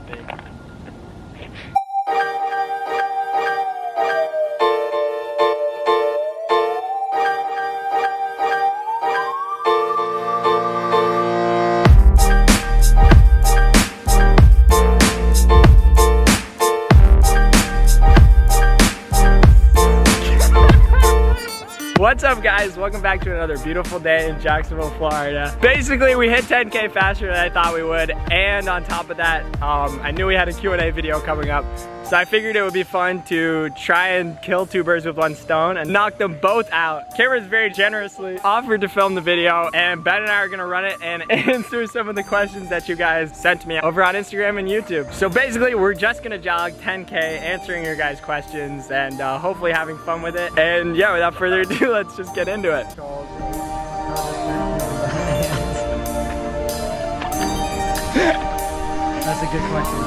be. What's up guys, welcome back to another beautiful day in Jacksonville, Florida. Basically we hit 10K faster than I thought we would, and on top of that, I knew we had a Q&A video coming up, so I figured it would be fun to try and kill two birds with one stone and knock them both out. Cameron's very generously offered to film the video, and Ben and I are gonna run it and answer some of the questions that you guys sent me over on Instagram and YouTube. So basically we're just gonna jog 10K answering your guys' questions and hopefully having fun with it. And yeah, without further ado, let's just get into it. That's a good question.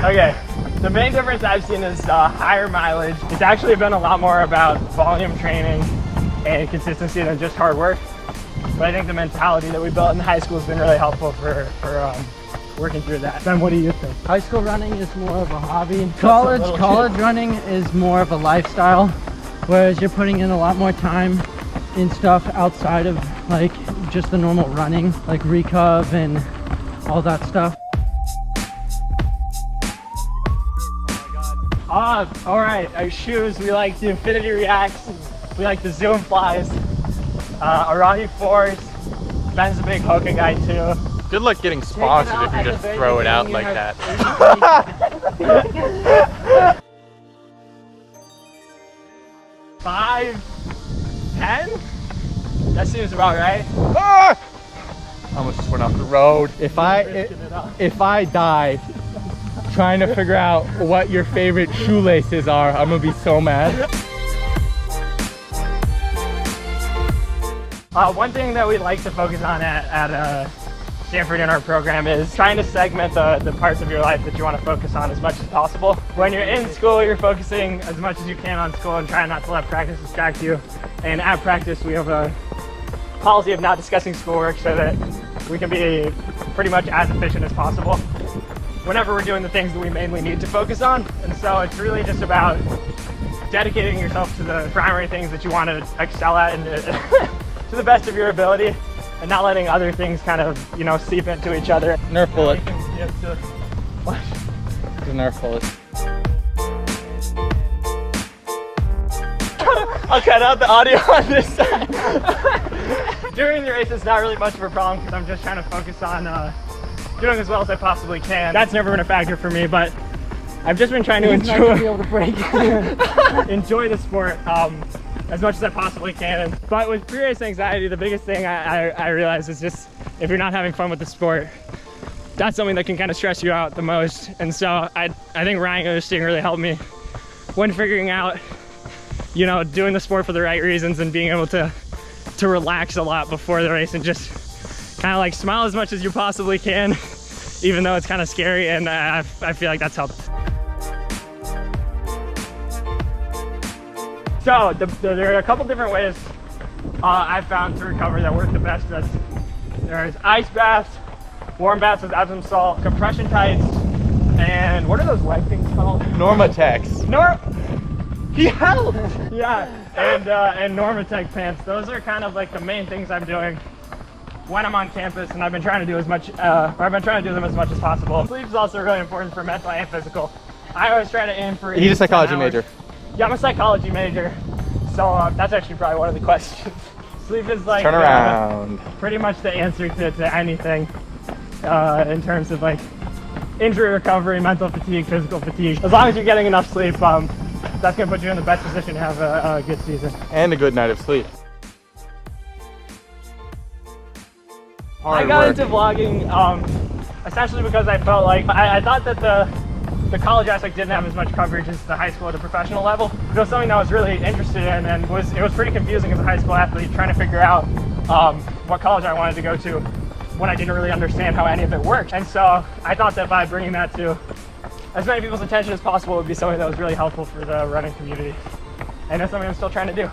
Okay, the main difference I've seen is higher mileage. It's actually been a lot more about volume training and consistency than just hard work. But I think the mentality that we built in high school has been really helpful for working through that. Ben, what do you think? High school running is more of a hobby. College running is more of a lifestyle, whereas you're putting in a lot more time in stuff outside of like just the normal running, like recov and all that stuff. All right, our shoes, we like the Infinity Reacts, we like the Zoom Flies, Arahi 4s, Ben's a big Hoka guy too. Good luck getting sponsored if you just throw it out like that. 5, 10? That seems about right. Ah! I almost just went off the road. If I die trying to figure out what your favorite shoelaces are, I'm gonna be so mad. One thing that we like to focus on at Stanford in our program is trying to segment the parts of your life that you want to focus on as much as possible. When you're in school, you're focusing as much as you can on school and trying not to let practice distract you. And at practice, we have a policy of not discussing schoolwork so that we can be pretty much as efficient as possible whenever we're doing the things that we mainly need to focus on. And so it's really just about dedicating yourself to the primary things that you want to excel at and to the best of your ability, and not letting other things kind of, you know, seep into each other. Nerf bullet. What? It's a Nerf bullet. I'll cut out the audio on this side. During the race, it's not really much of a problem because I'm just trying to focus on doing as well as I possibly can. That's never been a factor for me, but I've just been trying to enjoy the sport as much as I possibly can. But with pre-race anxiety, the biggest thing I realize is just if you're not having fun with the sport, that's something that can kind of stress you out the most. And so I think Ryan Osteen really helped me when figuring out, you know, doing the sport for the right reasons and being able to relax a lot before the race and just kind of like smile as much as you possibly can, even though it's kind of scary, and I feel like that's helped. So there are a couple different ways I've found to recover that work the best. There's ice baths, warm baths with Epsom salt, compression tights, and what are those leg things called? Normatex. He helped! Yeah, and Normatec pants. Those are kind of like the main things I'm doing when I'm on campus, and I've been trying to do as much, I've been trying to do them as much as possible. Sleep is also really important for mental and physical. I always try to aim for. He's a psychology major. Yeah, I'm a psychology major, so that's actually probably one of the questions. Sleep is like turn around. Pretty much the answer to anything in terms of like injury recovery, mental fatigue, physical fatigue. As long as you're getting enough sleep, that's gonna put you in the best position to have a good season. And a good night of sleep. I got into vlogging essentially because I felt like I thought that the college aspect didn't have as much coverage as the high school at the professional level. It was something that I was really interested in, and it was pretty confusing as a high school athlete trying to figure out what college I wanted to go to when I didn't really understand how any of it worked. And so I thought that by bringing that to as many people's attention as possible would be something that was really helpful for the running community. And that's something I'm still trying to do.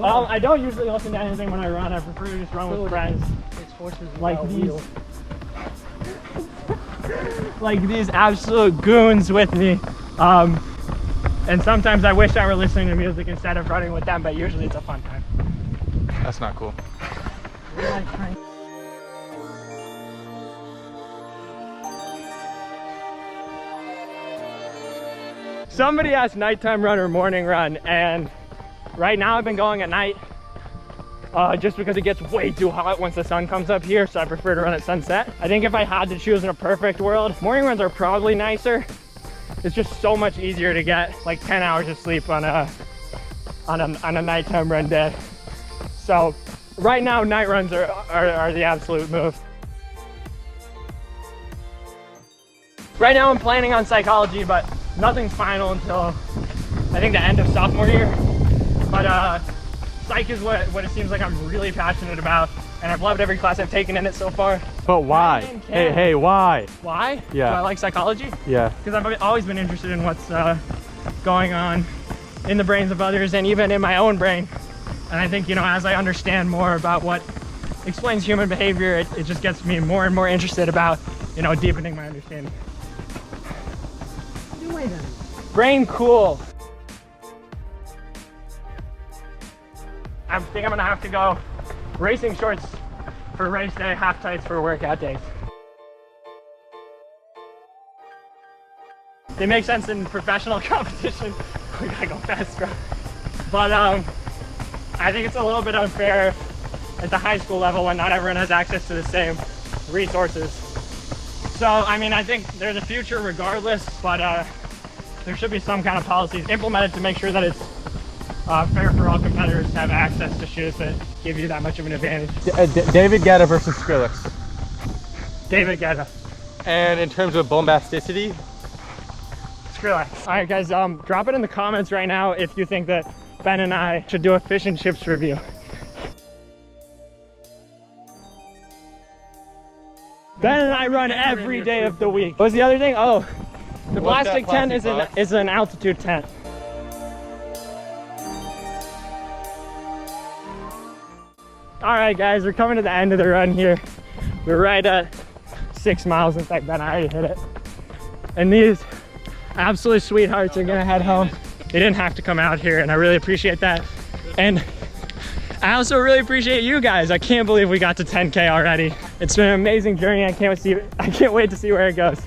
I don't usually listen to anything when I run. I prefer to just run with friends. It's horses Like without these. wheels. Like these absolute goons with me. And sometimes I wish I were listening to music instead of running with them, but usually it's a fun time. That's not cool. Somebody asked nighttime run or morning run, and right now I've been going at night just because it gets way too hot once the sun comes up here, so I prefer to run at sunset. I think if I had to choose in a perfect world, morning runs are probably nicer. It's just so much easier to get like 10 hours of sleep on a nighttime run day. So right now night runs are the absolute move. Right now I'm planning on psychology, but nothing's final until I think the end of sophomore year. But psych is what it seems like I'm really passionate about, and I've loved every class I've taken in it so far. But why? Hey, why? Why? Yeah. Do I like psychology? Yeah. Because I've always been interested in what's going on in the brains of others and even in my own brain. And I think, you know, as I understand more about what explains human behavior, it just gets me more and more interested about, you know, deepening my understanding. Brain cool. I think I'm gonna have to go racing shorts for race day, half tights for workout days. They make sense in professional competition. We gotta go faster. But I think it's a little bit unfair at the high school level when not everyone has access to the same resources. So, I mean, I think there's a future regardless, but there should be some kind of policies implemented to make sure that it's fair for all competitors to have access to shoes that give you that much of an advantage. David Guetta versus Skrillex. David Guetta. And in terms of bombasticity? Skrillex. All right, guys, drop it in the comments right now if you think that Ben and I should do a fish and chips review. Ben and I run every day of the week. What was the other thing? Oh, the plastic tent is an altitude tent. All right, guys, we're coming to the end of the run here. We're right at 6 miles. In fact, Ben, I already hit it. And these absolute sweethearts are gonna head home. They didn't have to come out here, and I really appreciate that. And I also really appreciate you guys. I can't believe we got to 10K already. It's been an amazing journey. I can't wait to see where it goes.